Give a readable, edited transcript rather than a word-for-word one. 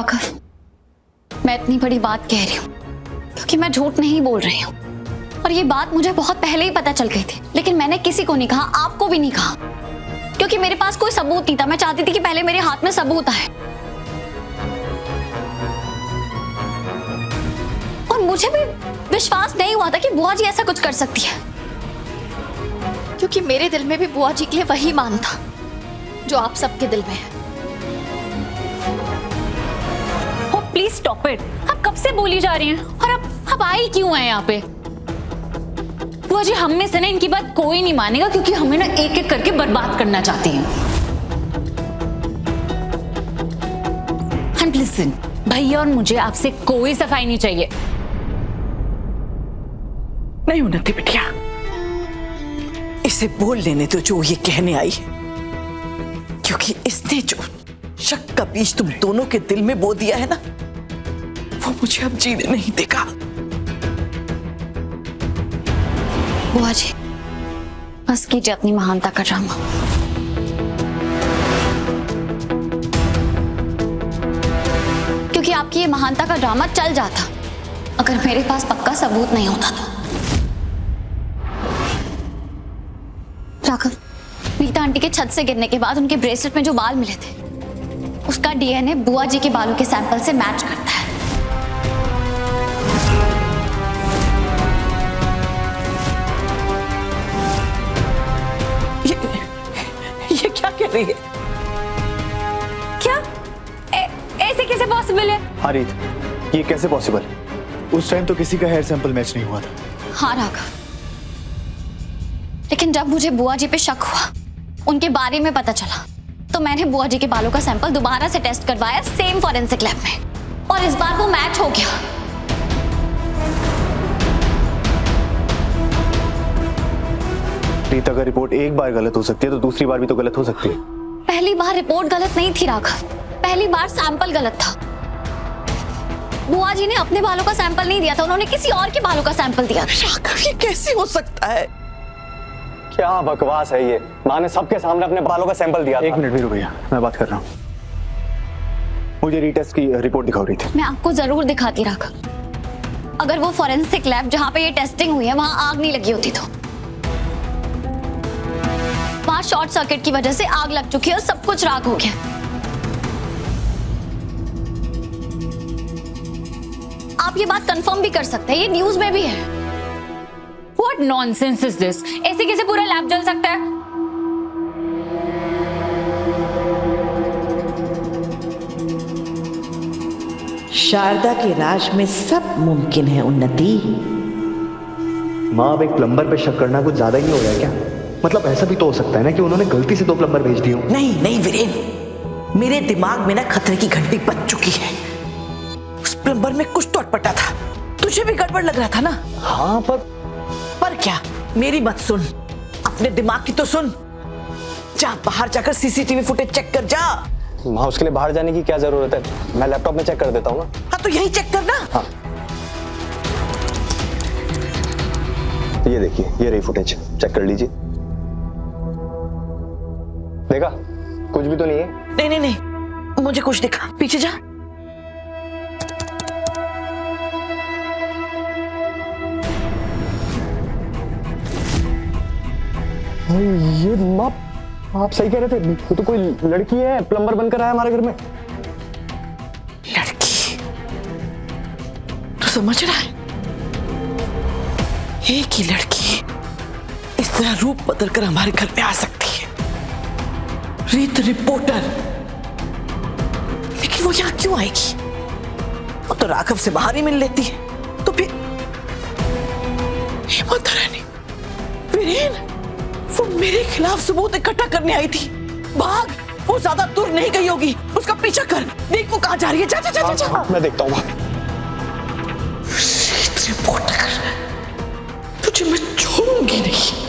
राघव, मैं इतनी बड़ी बात कह रही हूँ क्योंकि मैं झूठ नहीं बोल रही हूँ, और ये बात मुझे बहुत पहले ही पता चल गई थी, लेकिन मैंने किसी को नहीं कहा, आपको भी नहीं कहा, क्योंकि मेरे पास कोई सबूत नहीं था। मैं चाहती थी कि पहले मेरे हाथ में सबूत आए, और मुझे भी विश्वास नहीं हुआ था कि बुआ जी ऐसा कुछ कर सकती है, क्योंकि मेरे दिल में भी बुआ जी के लिए वही मान था जो आप सबके दिल में है। Please stop it. आप कब से बोली जा रही हैं, और अब आई क्यों हैं यहाँ पे? बुआ जी, हम में से ना इनकी बात कोई नहीं मानेगा, क्योंकि हमें ना एक एक करके बर्बाद करना चाहती हैं। एंड लिसन, भैया और मुझे आपसे कोई सफाई नहीं चाहिए। नहीं उन्नति बिटिया, इसे बोल लेने दो जो ये कहने आई है, क्योंकि इसने जो शक का बीज तुम दोनों के दिल में बो दिया है ना, वो मुझे अब जीने नहीं देगा। बुआ जी, बस कीजिए अपनी महानता का ड्रामा। क्योंकि आपकी ये महानता का ड्रामा चल जाता अगर मेरे पास पक्का सबूत नहीं होता तो। राघव, मीता आंटी के छत से गिरने के बाद उनके ब्रेसलेट में जो बाल मिले थे, उसका डीएनए बुआ जी के बालों के सैंपल से मैच करता है। ये क्या कह रही है? क्या ऐसे कैसे पॉसिबल है? हाँ रीत, ये कैसे पॉसिबल? उस टाइम तो किसी का हेयर सैंपल मैच नहीं हुआ था। हाँ राघव, लेकिन जब मुझे बुआ जी पे शक हुआ, उनके बारे में पता चला, तो मैंने बुआ जी के बालों का सैंपल दोबारा से टेस्ट करवाया सेम फॉरेंसिक लैब में, और इस बार वो मैच हो गया। रीत, अगर रिपोर्ट एक बार गलत हो सकती है तो दूसरी बार भी तो गलत हो सकती है। पहली बार रिपोर्ट गलत नहीं थी राघव, पहली बार सैंपल गलत था। बुआ जी ने अपने बालों का सैंपल नहीं दिया था, उन्होंने किसी और के बालों का सैंपल दिया था। राघव, ये कैसे हो सकता है? क्या बकवास है ये? माँ ने सबके सामने अपने बालों का सैंपल दिया था। एक मिनट वीरू भैया, मैं बात कर रहा हूँ। मुझे रीटेस्ट की रिपोर्ट दिखाओ रीत। मैं आपको जरूर दिखाती राघव, अगर वो फॉरेंसिक लैब जहां पे ये टेस्टिंग हुई है वहां आग नहीं लगी होती तो। वहां शॉर्ट सर्किट की वजह से आग लग चुकी है और सब कुछ राख हो गया। आप ये बात कंफर्म भी कर सकते हैं, ये न्यूज में भी है। What nonsense is this? ऐसे कैसे पूरा लैब जल सकता है? शारदा के राज में सब मुमकिन है उन्नति। माँ, अब एक प्लम्बर पे शक करना कुछ ज्यादा ही नहीं हो रहा है क्या? मतलब ऐसा भी तो हो सकता है ना कि उन्होंने गलती से 2 प्लम्बर भेज दिए हो। नहीं नहीं वीरेन, मेरे दिमाग में ना खतरे की घंटी बज चुकी है। उस प्लम्बर में कुछ तो अटपटा था, तुझे भी गड़बड़ लग रहा था ना? हाँ, पर क्या? मेरी मत सुन, अपने दिमाग की तो सुन। जा बाहर जाकर सीसीटीवी फुटेज चेक कर जा। माँ, उसके लिए बाहर जाने की क्या जरूरत है? मैं लैपटॉप में चेक कर देता हूँ। हाँ तो यही चेक करना। हाँ, ये देखिए, ये रही फुटेज, चेक कर लीजिए। देखा? कुछ भी तो नहीं है। नहीं नहीं नहीं, मुझे कुछ दिखा, पीछे जा। ये माँ, आप सही कह रहे थे, वो तो कोई लड़की है, प्लम्बर बनकर आया हमारे घर में। लड़की? तू समझ रहा है? एक ही लड़की इस तरह रूप बदल कर हमारे घर में आ सकती है, रीत रिपोर्टर। लेकिन वो यहां क्यों आएगी? वो तो राघव से बाहर ही मिल लेती है। तो फिर माता रानी, वीरेन, वो मेरे खिलाफ सबूत इकट्ठा करने आई थी। भाग, वो ज्यादा दूर नहीं गई होगी, उसका पीछा कर, देख वो कहां जा रही है। जा जा जा जा, जा। मैं देखता हूँ। रिपोर्टर, तुझे मैं छोड़ूंगी नहीं।